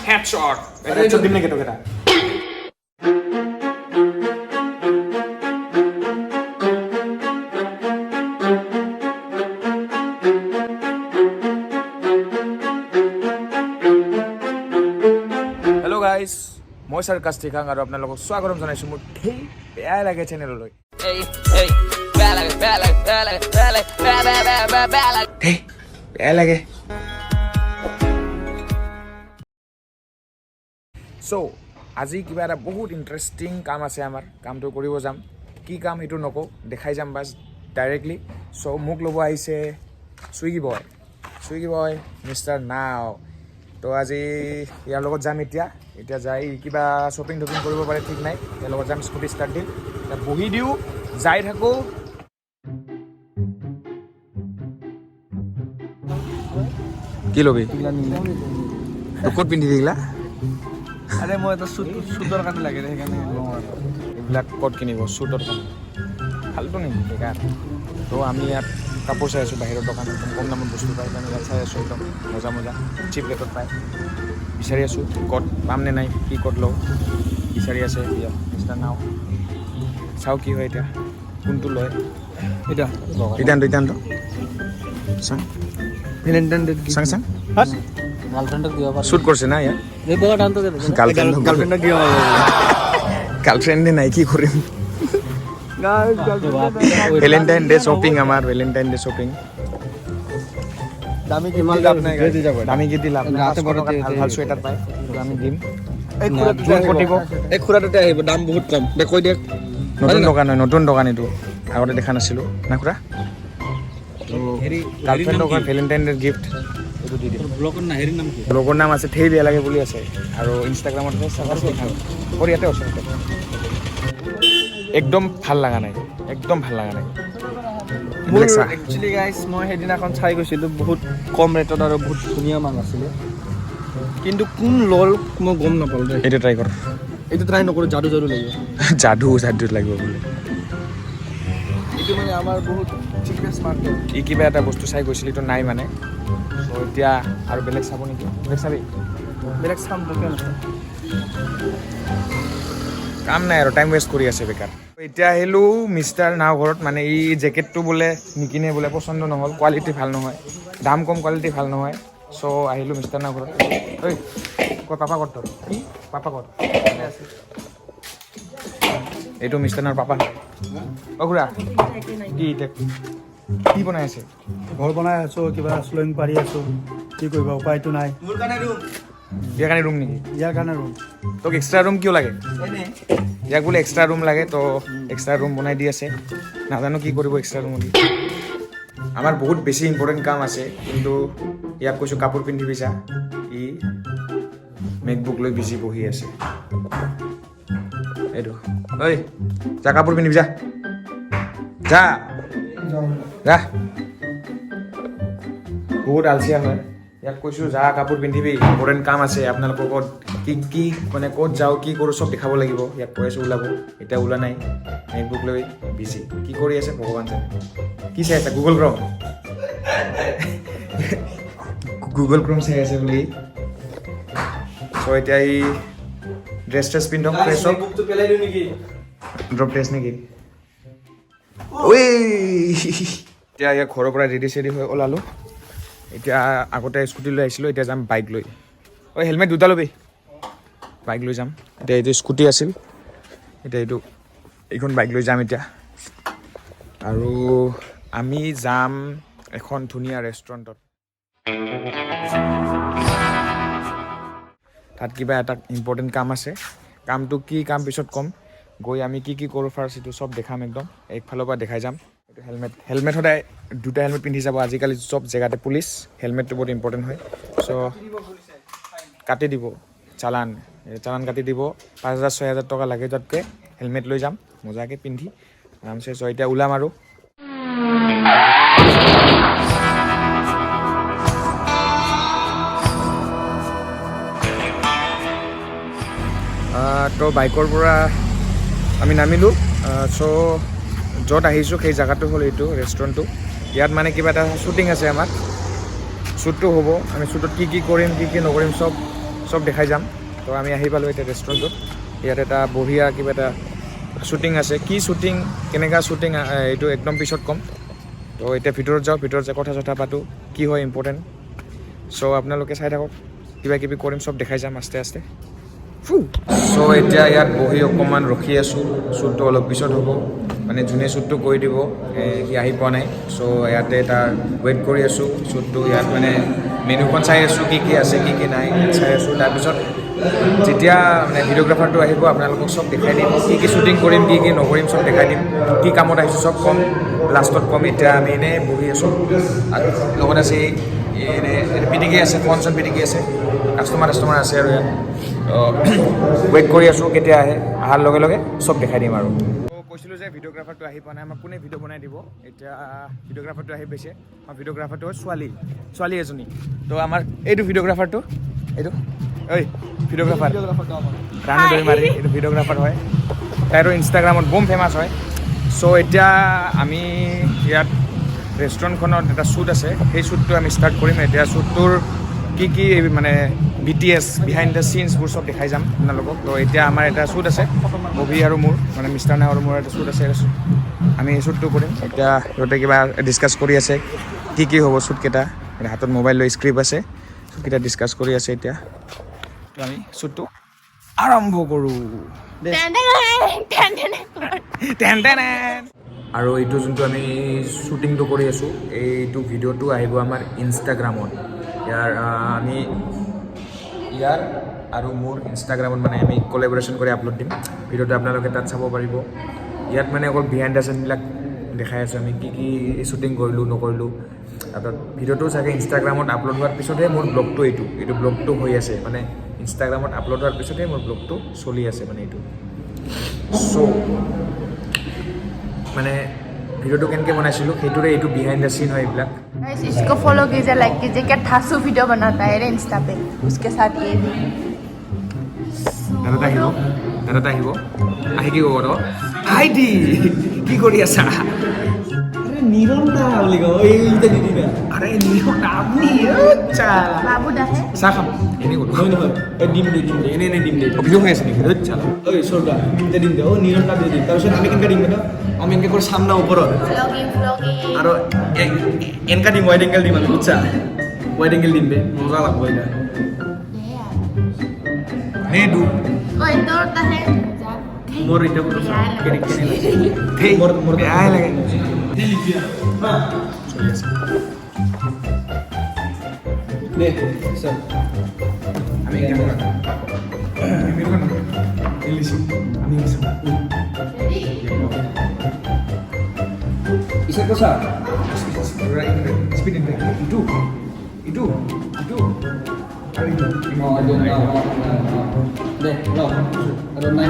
Headshot headshot দিম নেকি তোক এটা হেল্ল' গাইজ মই চাৰ্কাছ টিকাং আৰু আপোনালোকক স্বাগতম জনাইছোঁ মোৰ ধেই বেয়া লাগে চেনেললৈ বেয়া লাগে চ' আজি কিবা এটা বহুত ইণ্টাৰেষ্টিং কাম আছে আমাৰ কামটো কৰিব যাম কি কাম সেইটো নকওঁ দেখাই যাম বাছ ডাইৰেক্টলি চ' মোক ল'ব আহিছে ছুইগি বয় মিষ্টাৰ নাও তো আজি ইয়াৰ লগত যাম এতিয়া যাই কিবা শ্বপিং কৰিব পাৰে ঠিক নাই ইয়াৰ লগত যাম স্কুটি ষ্টাৰ্ট দিম বহি দিওঁ যাই থাকোঁ কি ল'বি ক'ত পিন্ধি দিলা আরে মই এটা সুটৰ কাৰণে লাগে সেইকাৰণে এইবিলাক ক'ত কিনিব চুটৰ কাৰণে ভালটো নেকি বেকাৰ তো আমি ইয়াত কাপোৰ চাই আছোঁ বাহিৰৰ দোকান একদম কম দামত বস্তু পায় কাৰণে ইয়াত চাই আছোঁ একদম মজা চিপ ৰেটত পায় বিচাৰি আছোঁ ক'ত পাম নে নাই কি ক'ত লওঁ বিচাৰি আছে ইয়াত মিষ্টাৰ নাও চাওঁ কি হয় এতিয়া কোনটো লয় ইটানটো চাং চাং গার্লফ্রেন্ডক দিব পারে শ্বুট কৰিছে না ইয়াত এই বড় টানতো কে গাৰ্লফ্ৰেন্ডক দিব গাৰ্লফ্ৰেন্ডে নাই কি কৰিম ভ্যালেন্টাইন ডে শপিং আমাৰ ভ্যালেন্টাইন ডে শপিং দামি কি মাল লাভ নাই দামি কি দি লাভ নাই ৰাতে বড় ভাল সোয়েটাৰ পায় আমি দিম এই খুৰাটোতে আহিব দাম বহুত কম দে কৈ দে নতুন দোকান এইটো আগতে দেখা নাছিলোঁ না খুৰা হেৰি গাৰ্লফ্ৰেণ্ডক ভ্যালেন্টাইন ডে গিফ্ট এইটো দি দিম ব্লগৰ নাম আছে ঠেই বেয়া লাগে বুলি আছে আৰু ইনষ্টাগ্ৰামত কৰি ইয়াতে ওচৰতে একদম ভাল লগা নাই মোৰ একচুৱেলি গাইছ মই সেইদিনাখন চাই গৈছিলোঁ বহুত কম ৰেটত আৰু বহুত ধুনীয়া মাল আছিলে কিন্তু কোন ল'ল মই গম নাপালোঁ দেই এইটো ট্ৰাই কৰ এইটো ট্ৰাই নকৰোঁ যাদু লাগিব যাদু লাগিব বোলে এইটো মানে আমাৰ বহুত চিপেষ্ট মাৰ্কেট ই কিবা এটা বস্তু চাই গৈছিল এইটো নাই মানে চ' এতিয়া আৰু বেলেগ চাব নেকি বেলেগ চাম দোকান আছে কাম নাই আৰু টাইম ৱেষ্ট কৰি আছে বেকাৰ এতিয়া আহিলোঁ মিষ্টাৰ নাও ঘৰত মানে ই জেকেটটো বোলে নিকিনে বোলে পচন্দ নহ'ল কোৱালিটি ভাল নহয় দাম কম কোৱালিটি ভাল নহয় চ' আহিলোঁ মিষ্টাৰ নাও ঘৰত ঐ কৈ পাপা ক'ত তোৰ পাপা ক'ত এইটো মিষ্টাৰ নাওৰ পাপা অ' খুৰা কি এতিয়া কি বনাই আছে ঘৰ বনাই আছোঁ কিবা শ্লয়িং পাৰি আছোঁ কি কৰিবা উপায়টো নাই ইয়াৰ কাৰণে ৰুম নেকি ইয়াৰ কাৰণে ৰুম তোক এক্সট্ৰা ৰুম কিয় লাগে ইয়াক বোলে এক্সট্ৰা ৰুম লাগে তো এক্সট্ৰা ৰুম বনাই দি আছে নাজানো কি কৰিব এক্সট্ৰা ৰুম দি আমাৰ বহুত বেছি ইম্পৰ্টেণ্ট কাম আছে কিন্তু ইয়াক কৈছোঁ কাপোৰ পিন্ধিবি যা ই মেকবুক লৈ বিজি বহি আছে এইটো ঐ যা কাপোৰ পিন্ধিবি যা বহুত আলচিয়া হয় ইয়াক কৈছোঁ যা কাপোৰ পিন্ধিবি ইম্পৰ্টেণ্ট কাম আছে আপোনালোকৰ ক'ত কি মানে ক'ত যাওঁ কি কৰোঁ চব দেখাব লাগিব ইয়াক কৈ আছোঁ ওলাব এতিয়া ওলা নাই মেকবুক লৈ বিজি কি কৰি আছে ভগৱান জানে কি চাই আছে গুগল ক্ৰম চাই আছে বুলি চ' এতিয়া এই ড্ৰেছ পিন্ধক ফ্ৰেছ হওক ড্ৰপ ড্ৰেছ নেকি ঐ এতিয়া ইয়াক ঘৰৰ পৰা ৰেডি চেডি হৈ ওলালোঁ এতিয়া আগতে স্কুটি লৈ আহিছিলোঁ এতিয়া যাম বাইক লৈ ঐ হেলমেট দুটা ল'বি বাইক লৈ যাম এতিয়া এইটো স্কুটি আছিল এতিয়া এইখন বাইক লৈ যাম এতিয়া আৰু আমি যাম এখন ধুনীয়া ৰেষ্টুৰেণ্টত তাত কিবা এটা ইম্পৰ্টেণ্ট কাম আছে কামটো কি কাম পিছত ক'ম গৈ আমি কি কৰোঁ ফাৰ্ষ্ট এইটো চব দেখাম একদম একফালৰ পৰা দেখাই যাম এইটো হেলমেট সদায় দুটা হেলমেট পিন্ধি যাব আজিকালি চব জেগাতে পুলিচ হেলমেটটো বহুত ইম্পৰ্টেণ্ট হয় চ' কাটি দিব চালান কাটি দিব 5,000-6,000 টকা লাগে তাতকৈ হেলমেট লৈ যাম মজাকৈ পিন্ধি আৰামছে চ' এতিয়া ওলাম আৰু তো বাইকৰ পৰা আমি নামিলোঁ চ' য'ত আহিছোঁ সেই জেগাটো হ'ল এইটো ৰেষ্টুৰেণ্টটো ইয়াত মানে কিবা এটা শ্বুটিং আছে আমাৰ শ্বুটটো হ'ব আমি শ্বুটত কি কৰিম কি নকৰিম চব দেখাই যাম। তো আমি আহি পালোঁ এতিয়া ৰেষ্টুৰেণ্টত। ইয়াত এটা বঢ়িয়া কিবা এটা শ্বুটিং আছে। কি শ্বুটিং, কেনেকুৱা শ্বুটিং এইটো একদম পিছত ক'ম। তো এতিয়া ভিতৰত যাওঁ, ভিতৰত যাই কথা চথা পাতোঁ, কি হয় ইম্পৰ্টেণ্ট। চ' আপোনালোকে চাই থাকক, কিবা কিবি কৰিম, চব দেখাই যাম আস্তে আস্তে। চ' এতিয়া ইয়াত বহি অকণমান ৰখি আছোঁ, শ্বুটটো অলপ পিছত হ'ব, মানে যোনে শ্বুটটো কৰি দিব সি আহি পোৱা নাই। চ' ইয়াতে তাৰ ৱেইট কৰি আছোঁ শ্বুটটো। ইয়াত মানে মেনুখন চাই আছোঁ, কি কি আছে কি কি নাই চাই আছোঁ। তাৰপিছত যেতিয়া মানে ভিডিঅ'গ্ৰাফাৰটো আহিব আপোনালোকক চব দেখাই দিম, কি কি শ্বুটিং কৰিম কি কি নকৰিম চব দেখাই দিম, কি কামত আহিছোঁ চব ক'ম, লাষ্টত ক'ম। এতিয়া আমি এনেই বহি আছোঁ, লগত আছে এনে পিটিকি আছে, ফোন চোন পিটিকি আছে, কাষ্টমাৰ আছে আৰু ইয়াত ৱেইট কৰি আছোঁ কেতিয়া আহে। অহাৰ লগে লগে চব দেখাই দিম আৰু। কৈছিলোঁ যে ভিডিঅ'গ্ৰাফাৰটো আহি পোৱা নাই, আমাক কোনে ভিডিঅ' বনাই দিব। এতিয়া ভিডিঅ'গ্ৰাফাৰটো আহি পাইছে। আমাৰ ভিডিঅ'গ্ৰাফাৰটো হয় ছোৱালী এজনী। তো আমাৰ এইটো ভিডিঅ'গ্ৰাফাৰটো, এইটো ঐ ভিডিঅ'গ্ৰাফাৰ ৰাণী দৈমাৰী, এইটো ভিডিঅ'গ্ৰাফাৰ হয়। তাইৰো ইনষ্টাগ্ৰামত বম ফেমাছ হয়। চ' এতিয়া আমি ইয়াত ৰেষ্টুৰেণ্টখনত এটা শ্বুট আছে, সেই শ্বুটটো আমি ষ্টাৰ্ট কৰিম। এতিয়া শ্বুটটোৰ কি কি মানে BTS বিহাইণ্ড দ্য চিনছবোৰ চব দেখাই যাম আপোনালোকক। তো এতিয়া আমাৰ এটা শ্বুট আছে, অভি আৰু মোৰ, মানে মিষ্টাৰ নাও আৰু মোৰ এটা শ্বুট আছে। আমি এই শ্বুটটো কৰিম। এতিয়া সিহঁতে কিবা ডিছকাছ কৰি আছে, কি কি হ'ব শ্বুটকেইটা, মানে হাতত মোবাইল লৈ স্ক্ৰিপ্ট আছে, শ্বুটকেইটা ডিছকাছ কৰি আছে। এতিয়া তো আমি শ্বুটটো আৰম্ভ কৰোঁ। আৰু এইটো যোনটো আমি শ্বুটিংটো কৰি আছোঁ, এইটো ভিডিঅ'টো আহিব আমাৰ ইনষ্টাগ্ৰামত। ইয়াৰ আৰু মোৰ ইনষ্টাগ্ৰামত মানে আমি কলেবৰেশ্যন কৰি আপলোড দিম। ভিডিঅ'টো আপোনালোকে তাত চাব পাৰিব। ইয়াত মানে অকল বিহাইণ্ড দ্য চিনবিলাক দেখাই আছোঁ, আমি কি কি শ্বুটিং কৰিলোঁ নকৰিলোঁ। তাৰপিছত ভিডিঅ'টো চাগে ইনষ্টাগ্ৰামত আপলোড হোৱাৰ পিছতহে মোৰ ব্লগটো এইটো ব্লগটো হৈ আছে, মানে ইনষ্টাগ্ৰামত আপলোড হোৱাৰ পিছতহে মোৰ ব্লগটো চলি আছে মানে এইটো। চ' মানে ভিডিঅ'টো কেনেকৈ বনাইছিলোঁ সেইটোৰে এইটো বিহাইণ্ড দ্য চিন হয় এইবিলাক। इसको फॉलो कीजिए, लाइक कीजिए। क्या ठासू वीडियो बनाता है इंस्टा पे, उसके साथ ये भी। দাদাটা আহিব, আহি কি ক'ব তো, ভাইটি কি কৰি আছা? আরে নিরন দা বলি গো, এইটা দিদি না। আরে নিহন আপনি, আচ্ছা बाबू दा है। চাহ খাম এনেই ক'লো। নহয় নহয়, এই ডিম দে এনে ডিম দে। অভিযোগ হৈ আছে নেকি? আচ্ছা ওই সরদা এটা ডিম দে, ও নিরন দা দিয়ে দিন। তাৰপিছত আমি কেনেকৈ দিম এটা, আমি এনেকৈ কৰি চাম না ওপৰত, व्लॉगिंग আৰু এনেকা দিম, ওয়াইড এঙ্গেল দিম আমি, বুঝছা? ওয়াইড এঙ্গেল দিম বে, মজা লাগবো এটা। নেদু ओए दौड़ता है। মোৰ এটা ফটো কেনে কেনে লাগে, ধেই মোৰ বেয়াই লাগে। চলি আছে দে স্যাৰ। আমি কিসেৰ কথা? itu দে লও আৰু নাই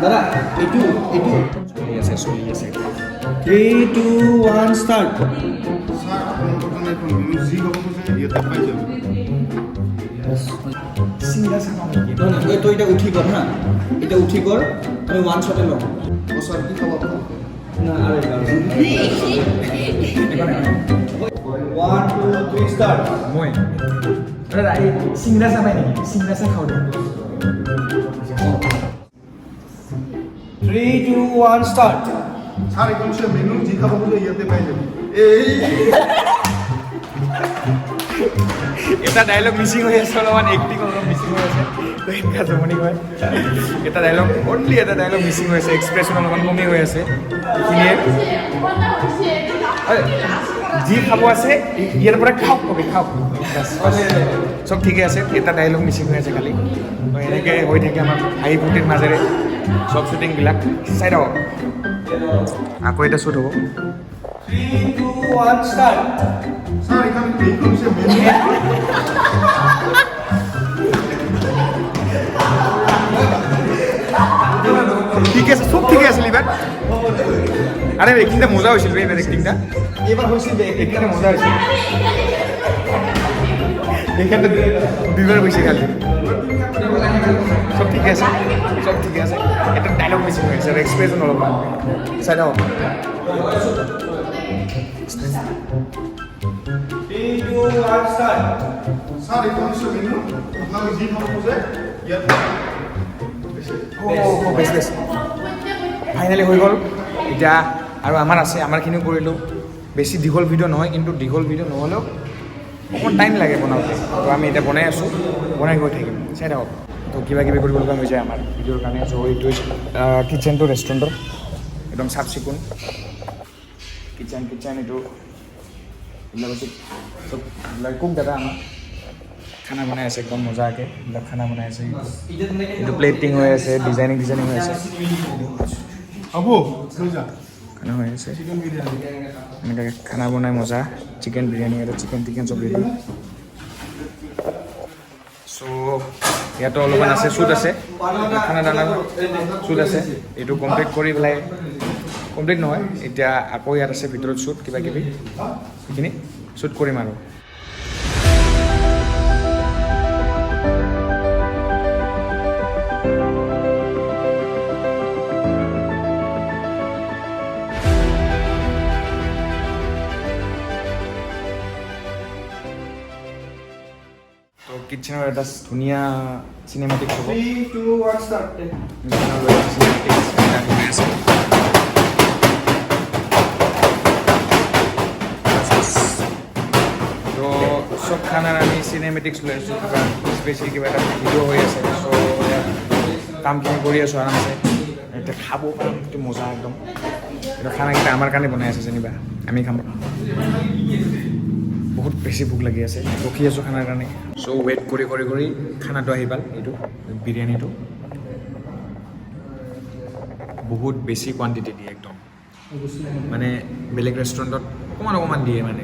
দাদা এইটো চলি আছে 3 2 1 স্টার্ট। স্যার আপনার দোকানে এখন মিউজিক অবশ্যই ইয়েতে পাই যাবে। এই তো এটা উঠি কর না, এটা উঠি কর, আমি ওয়ান শটে লও। ও স্যার কি খাবো আপনার? না আরে 1 2 3 স্টার্ট। মই দাদা এই চিংৰা চাহ পাই নেকি? চিংৰা চাহ খাওঁ দে। 3 2 1 স্টার্ট। স্যার এখন সে মেনু জি খাবো বলে ইয়েতে পাই যাবে। এই এটা ডায়লগ মিচিং হৈ আছে, অলপমান এক্টিং অলপ মিচিং হৈ আছে, তো এনেকুৱা জমনি হয়। এটা ডায়লগ অনলি এটা ডায়লগ মিচিং হৈ আছে, এক্সপ্ৰেশ্যন অলপমান কমি হৈ আছে। এইখিনিয়ে যি খাব আছে ইয়াৰ পৰা খাওক, কবি খাওক, চব ঠিকে আছে। এটা ডায়লগ মিচিং হৈ আছে খালি। তো এনেকৈ হৈ থাকে আমাৰ হাঁহি ফূৰ্তিৰ মাজেৰে চব শ্বুটিংবিলাক। চাই থাকক, আকৌ এটা শ্বুট হ'ব। 3 2 1 স্টার্ট। স্যার এখানে এইখন সে মেনু ঠিকে আছে, চব ঠিকে আছিল এইবাৰ। আৰে এক্টিংটা মজা হৈছিল এইবাৰ, এক্টিংটা এবাৰ হইছে দে এক্টিংটা মজা হৈছিল। এইখানটা দুইবাৰ গৈছে খালি। চব ঠিকে আছে, চব ঠিকে আছে। এটা ডাইলগ মিচিং হৈ আছে আৰু এক্সপ্ৰেশ্যন অলপমান। চাই থাকক। 3 ছাৰ এইটো হৈছে মেনু আপোনালোকে যি খাব খোজে ইয়াত বেছ ফাইনেলি হৈ গ'ল এতিয়া আৰু আমাৰ আছে আমাৰখিনিও কৰিলোঁ বেছি দীঘল ভিডিঅ' নহয় কিন্তু দীঘল ভিডিঅ' নহ'লেও অকণমান টাইম লাগে বনাওঁতে তো আমি এতিয়া বনাই আছোঁ বনাই গৈ থাকিম চাই থাকক তো কিবা কিবি কৰিব লগা হৈ যায় আমাৰ ভিডিঅ'ৰ কাৰণে চ' এইটো কিটচেনটো ৰেষ্টুৰেণ্টৰ একদম চাফ চিকুণ কিটচেন এইটো এইবিলাক হৈছে চব এইবিলাক কুক দাদা আমাৰ খানা বনাই আছে একদম মজাকৈ এইবিলাক খানা বনাই আছে এইটো প্লেটিং হৈ আছে ডিজাইনিং হৈ আছে হ'ব লৈ যা খানা হৈ আছে এনেকৈ খানা বনাই মজা চিকেন বিৰিয়ানী এটা চিকেন চব ৰেডি চ' ইয়াতো অলপমান আছে শ্বুট আছে খানা দানাৰ শ্বুট আছে এইটো কমপ্লিট কৰি পেলাই কমপ্লিট নহয় এতিয়া আকৌ ইয়াত আছে ভিতৰত শ্বুট কিবা কিবি সেইখিনি শ্বুট কৰিম আৰু তো কিটচেনৰ এটা ধুনীয়া চিনেমেটিক হ'ব তো চব খানাৰ আমি চিনেমেটিক্স লৈ আছোঁ কিবা স্পেচিয়েল কিবা এটা ভিডিঅ' হৈ আছে চ' কামখিনি কৰি আছোঁ আৰামছে এতিয়া খাব পাৰিম সেইটো মজা একদম এইটো খানাকেইটা আমাৰ কাৰণে বনাই আছে যেনিবা আমি খাম বহুত বেছি ভোক লাগি আছে ৰখি আছোঁ খানাৰ কাৰণে চ' ৱেইট কৰি খানাটো আহি পাল এইটো বিৰিয়ানীটো বহুত বেছি কোৱাণ্টিটি দিয়ে একদম মানে বেলেগ ৰেষ্টুৰেণ্টত অকণমান দিয়ে মানে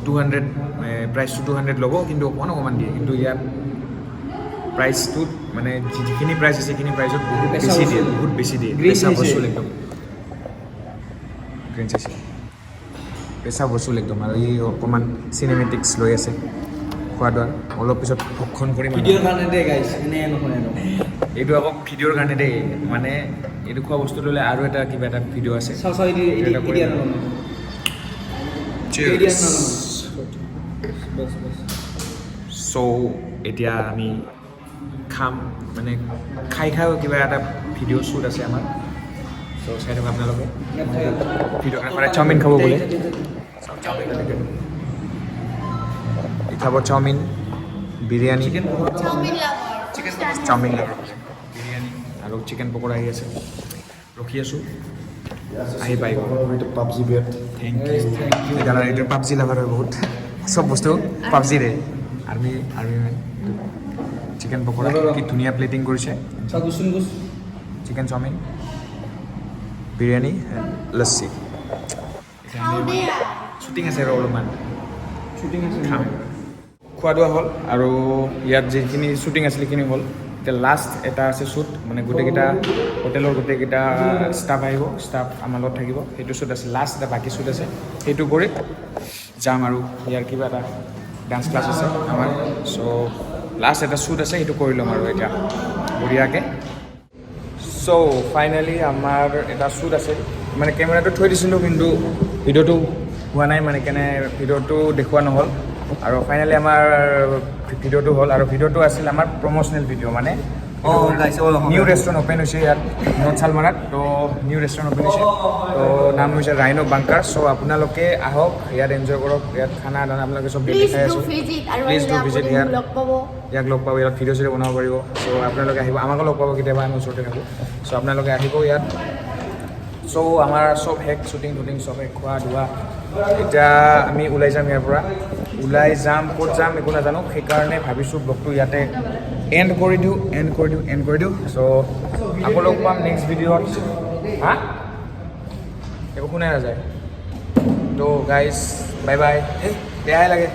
200 প্ৰাইচটো 200 ল'ব কিন্তু অকণমান দিয়ে কিন্তু ইয়াত প্ৰাইচটোত মানে যিখিনি প্ৰাইচ আছে সেইখিনি প্ৰাইচত বহুত বেছি দিয়ে পেচা বস্তুল একদম গ্ৰীণ চাইছে পেচা বস্তুল একদম আৰু এই অকণমান চিনেমেটিক্স লৈ আছে খোৱা দোৱাৰ অলপ পিছত ভক্ষণ কৰিম ভিডিঅ'ৰ কাৰণে দেই গাইছ এনে নহয় আৰু এইটো আকৌ ভিডিঅ'ৰ কাৰণে দেই মানে এইটো খোৱা বস্তু ল'লে আৰু এটা কিবা এটা ভিডিঅ' আছে চ' এতিয়া আমি খাম মানে খাই কিবা এটা ভিডিঅ' শ্বুট আছে আমাৰ চ' চাই থাকক আপোনালোকে ভিডিঅ'গ্ৰাফাৰে চাওমিন খাব বোলে খাব চাওমিন বিৰিয়ানী চাওমিন বিৰিয়ানী আৰু চিকেন পকৰা আহি আছে ৰখি আছোঁ আহি পাই গ'ল এইটো পাবজি বেট থেংক ইউ দাদা এইটো পাবজি লাভাৰ হয় বহুত চব বস্তু পাবজিৰে আৰ্মি চিকেন পকৰা কি ধুনীয়া প্লেটিং কৰিছে চিকেন চাওমিন বিৰিয়ানী লস্সি শ্বুটিং আছে আৰু অলপমান খাম খোৱা দোৱা হ'ল আৰু ইয়াত যিখিনি শ্বুটিং আছিল সেইখিনি হ'ল এতিয়া লাষ্ট এটা আছে শ্বুট মানে গোটেইকেইটা হোটেলৰ গোটেইকেইটা ষ্টাফ আহিব ষ্টাফ আমাৰ লগত থাকিব সেইটো শ্বুট আছে লাষ্ট এটা বাকী শ্বুট আছে সেইটো কৰি যাম আৰু ইয়াৰ কিবা এটা ডান্স ক্লাছ আছে আমাৰ চ' লাষ্ট এটা শ্বুট আছে সেইটো কৰি ল'ম আৰু এতিয়া বঢ়িয়াকৈ চ' ফাইনেলি আমাৰ এটা শ্বুট আছে মানে কেমেৰাটো থৈ দিছিলোঁ কিন্তু ভিডিঅ'টো হোৱা নাই মানে কেনে ভিডিঅ'টো দেখুওৱা নহ'ল আৰু ফাইনেলি আমাৰ ভিডিঅ'টো হ'ল আৰু ভিডিঅ'টো আছিল আমাৰ প্ৰম'চনেল ভিডিঅ' মানে নিউ ৰেষ্টুৰেণ্ট অ'পেন হৈছে ইয়াত নৰ্থ চালমাৰাত তো নিউ ৰেষ্টুৰেণ্ট অ'পেন হৈছে তো নাম হৈছে ৰাইনো বাংকাৰ চ' আপোনালোকে আহক ইয়াত এনজয় কৰক ইয়াত খানা দানা আপোনালোকে চব দেখাই আছোঁ প্লিজ ডু ভিজিট ইয়াত ইয়াক লগ পাব ইয়াত ভিডিঅ' চিডিঅ' বনাব পাৰিব চ' আপোনালোকে আহিব আমাকো লগ পাব কেতিয়াবা আমি ওচৰতে থাকোঁ চ' আপোনালোকে আহিব ইয়াত চ' আমাৰ চব শেষ শ্বুটিং চব শেষ খোৱা ধোৱা এতিয়া আমি ওলাই যাম ইয়াৰ পৰা ওলাই যাম ক'ত যাম একো নাজানো সেইকাৰণে ভাবিছোঁ ব্লগটো ইয়াতে এণ্ড কৰি দিওঁ চ' আকৌ লগ পাম নেক্সট ভিডিঅ'ত হা একো শুনাই নাযায় তো গাইজ বাই বাই বেয়াই লাগে